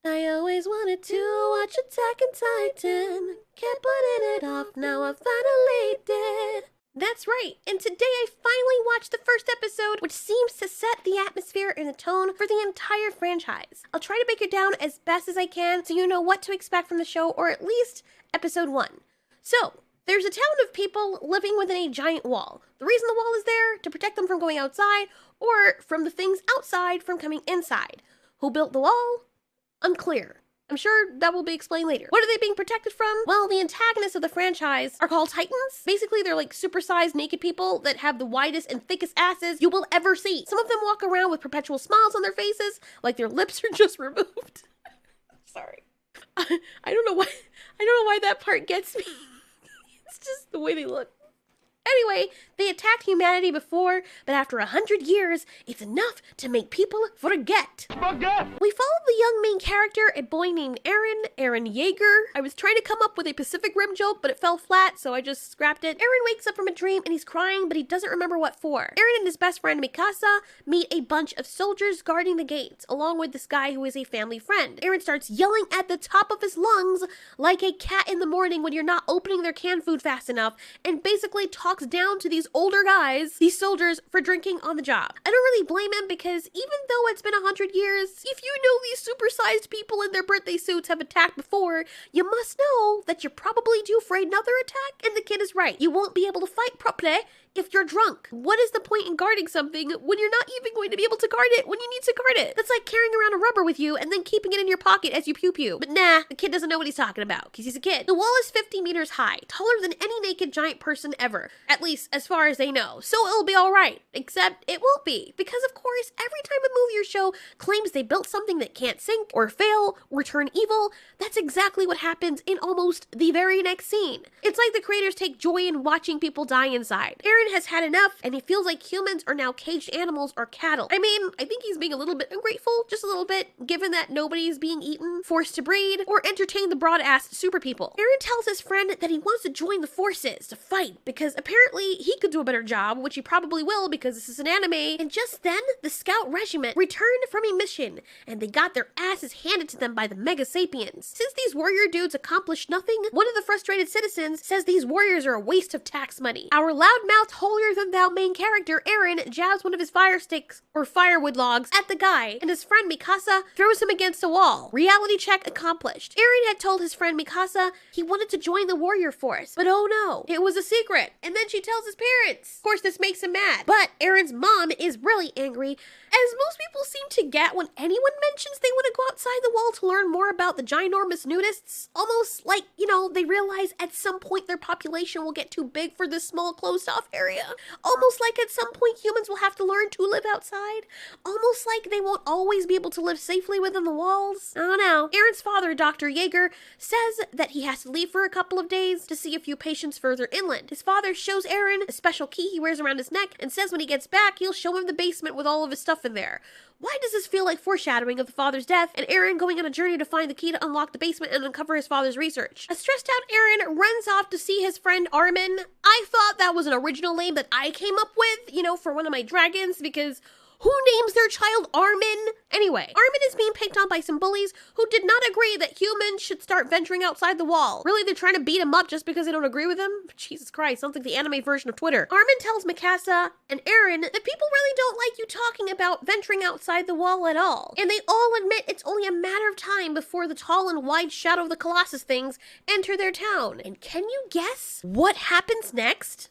I always wanted to watch Attack on Titan. Kept putting it off, now I finally did. That's right, and today I finally watched the first episode, which seems to set the atmosphere and the tone for the entire franchise. I'll try to break it down as best as I can so you know what to expect from the show, or at least episode 1. So, there's a town of people living within a giant wall. The reason the wall is there, to protect them from going outside, or from the things outside from coming inside. Who built the wall? Unclear. I'm sure that will be explained later. What are they being protected from? Well, the antagonists of the franchise are called Titans. Basically, they're like supersized naked people that have the widest and thickest asses you will ever see. Some of them walk around with perpetual smiles on their faces, like their lips are just removed. Sorry. I don't know why that part gets me. It's just the way they look. Anyway, they attacked humanity before, but after 100 years, it's enough to make people forget. We followed the young main character, a boy named Eren Yeager. I was trying to come up with a Pacific Rim joke, but it fell flat, so I just scrapped it. Eren wakes up from a dream and he's crying, but he doesn't remember what for. Eren and his best friend Mikasa meet a bunch of soldiers guarding the gates, along with this guy who is a family friend. Eren starts yelling at the top of his lungs like a cat in the morning when you're not opening their canned food fast enough, and basically talks down to these older guys, these soldiers, for drinking on the job. I don't really blame him because even though it's been 100 years, if you know these supersized people in their birthday suits have attacked before, you must know that you're probably due for another attack, and the kid is right. You won't be able to fight properly if you're drunk. What is the point in guarding something when you're not even going to be able to guard it when you need to guard it? That's like carrying around a rubber with you and then keeping it in your pocket as you pew-pew. But nah, the kid doesn't know what he's talking about because he's a kid. The wall is 50 meters high, taller than any naked giant person ever, at least as far as they know. So it'll be alright, except it won't be, because of course every time a movie or show claims they built something that can't sink or fail or turn evil, that's exactly what happens in almost the very next scene. It's like the creators take joy in watching people die inside. Eren has had enough, and he feels like humans are now caged animals or cattle. I mean, I think he's being a little bit ungrateful, just a little bit, given that nobody is being eaten, forced to breed, or entertain the broad-assed super people. Eren tells his friend that he wants to join the forces to fight, because apparently he could do a better job, which he probably will because this is an anime, and just then, the scout regiment returned from a mission, and they got their asses handed to them by the Mega Sapiens. Since these warrior dudes accomplished nothing, one of the frustrated citizens says these warriors are a waste of tax money. Our loudmouthed, holier-than-thou main character, Eren, jabs one of his fire sticks, or firewood logs, at the guy, and his friend Mikasa throws him against a wall. Reality check accomplished. Eren had told his friend Mikasa he wanted to join the warrior force, but oh no, it was a secret, and then she tells his parents. Of course, this makes him mad, but Aron's mom is really angry, as most people seem to get when anyone mentions they want to go outside the wall to learn more about the ginormous nudists. Almost like, you know, they realize at some point their population will get too big for this small closed-off area. Almost like at some point humans will have to learn to live outside. Almost like they won't always be able to live safely within the walls. I don't know. Eren's father, Dr. Yeager, says that he has to leave for a couple of days to see a few patients further inland. His father shows Eren a special key he wears around his neck and says when he gets back, he'll show him the basement with all of his stuff in there. Why does this feel like foreshadowing of the father's death and Eren going on a journey to find the key to unlock the basement and uncover his father's research? A stressed out Eren runs off to see his friend Armin. I thought that was an original name that I came up with, you know, for one of my dragons, because who names their child Armin? Anyway, Armin is being picked on by some bullies who did not agree that humans should start venturing outside the wall. Really, they're trying to beat him up just because they don't agree with him? Jesus Christ, sounds like the anime version of Twitter. Armin tells Mikasa and Eren that people really don't like you talking about venturing outside the wall at all. And they all admit it's only a matter of time before the tall and wide Shadow of the Colossus things enter their town. And can you guess what happens next?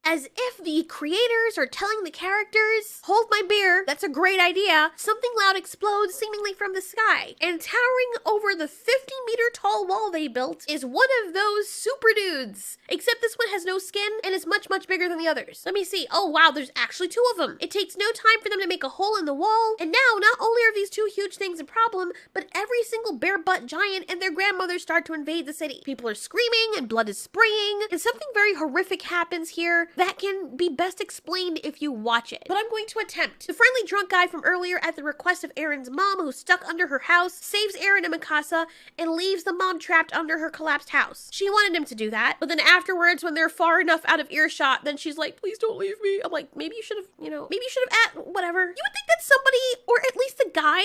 As if the creators are telling the characters, hold my beer, that's a great idea, something loud explodes seemingly from the sky. And towering over the 50-meter tall wall they built is one of those super dudes. Except this one has no skin and is much, much bigger than the others. Let me see. Oh wow, there's actually 2 of them. It takes no time for them to make a hole in the wall. And now, not only are these 2 huge things a problem, but every single bare-butt giant and their grandmothers start to invade the city. People are screaming and blood is spraying, and something very horrific happens here that can be best explained if you watch it. But I'm going to attempt. The friendly drunk guy from earlier, at the request of Aron's mom, who's stuck under her house, saves Eren and Mikasa and leaves the mom trapped under her collapsed house. She wanted him to do that, but then afterwards, when they're far enough out of earshot, then she's like, please don't leave me. I'm like, maybe you should have, whatever. You would think that somebody, or at least the guy,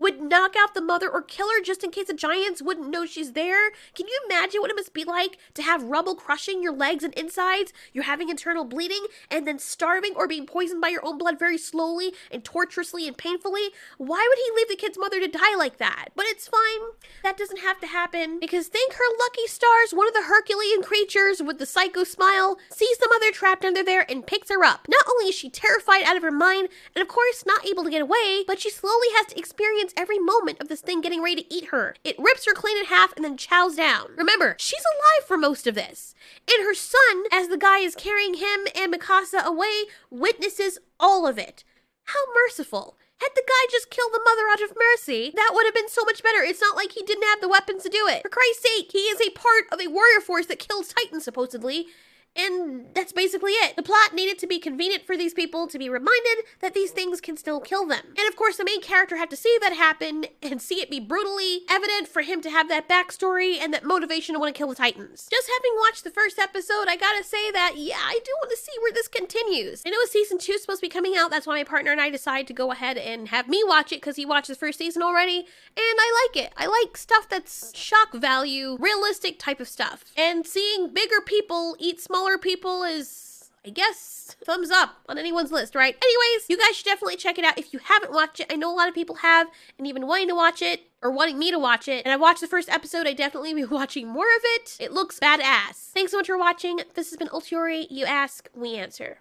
would knock out the mother or kill her just in case the giants wouldn't know she's there. Can you imagine what it must be like to have rubble crushing your legs and insides, you're having internal bleeding, and then starving or being poisoned by your own blood very slowly and torturously and painfully? Why would he leave the kid's mother to die like that? But it's fine. That doesn't have to happen, because thank her lucky stars, one of the Herculean creatures with the psycho smile sees the mother trapped under there and picks her up. Not only is she terrified out of her mind, and of course not able to get away, but she slowly has to experience every moment of this thing getting ready to eat her. It rips her clean in half and then chows down. Remember, she's alive for most of this. And her son, as the guy is carrying him and Mikasa away, witnesses all of it. How merciful. Had the guy just killed the mother out of mercy, that would have been so much better. It's not like he didn't have the weapons to do it. For Christ's sake, he is a part of a warrior force that kills Titans, supposedly. And that's basically it. The plot needed to be convenient for these people to be reminded that these things can still kill them. And of course, the main character had to see that happen and see it be brutally evident for him to have that backstory and that motivation to want to kill the Titans. Just having watched the first episode, I gotta say that, yeah, I do want to see where this continues. I know season 2 is supposed to be coming out. That's why my partner and I decided to go ahead and have me watch it, because he watched the first season already. And I like it. I like stuff that's shock value, realistic type of stuff. And seeing bigger people eat smaller people is, I guess, thumbs up on anyone's list, right? Anyways, you guys should definitely check it out if you haven't watched it. I know a lot of people have, and even wanting to watch it, or wanting me to watch it. And I watched the first episode. I definitely will be watching more of it. It looks badass. Thanks so much for watching. This has been Ultiori. You ask, we answer.